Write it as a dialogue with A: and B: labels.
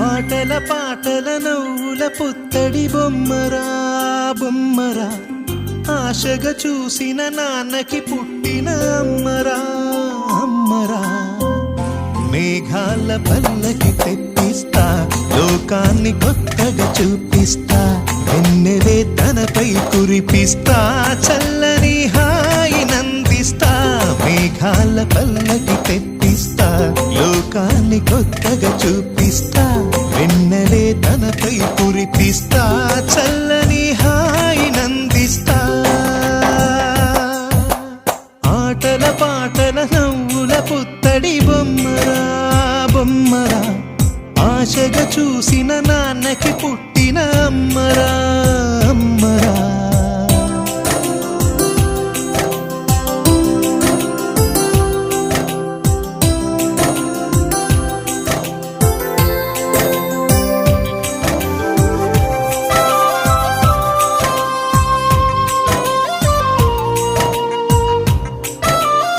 A: ఆటల పాటల నవ్వుల పుత్తడి బొమ్మరా బొమ్మరా, ఆశగా చూసిన నాన్నకి పుట్టిన అమ్మరా అమ్మరా. మేఘాల పల్లకి తెప్పిస్తా, లోకాన్ని కొత్తగా చూపిస్తా, వెన్నెలే తనపై కురిపిస్తా, చల్లని హాయి నందిస్తా. మేఘాల పల్లకి తెప్పిస్తా, లోకాన్ని కొత్తగా చూపిస్తా, వెన్నెలే తనపై కురిపిస్తా, చల్లని హాయి నందిస్తా. ఆటల పాటల నవ్వుల పుత్తడి బొమ్మరా బొమ్మరా, ఆశగా చూసిన నాన్నకి పుట్టిన అమ్మరా అమ్మరా.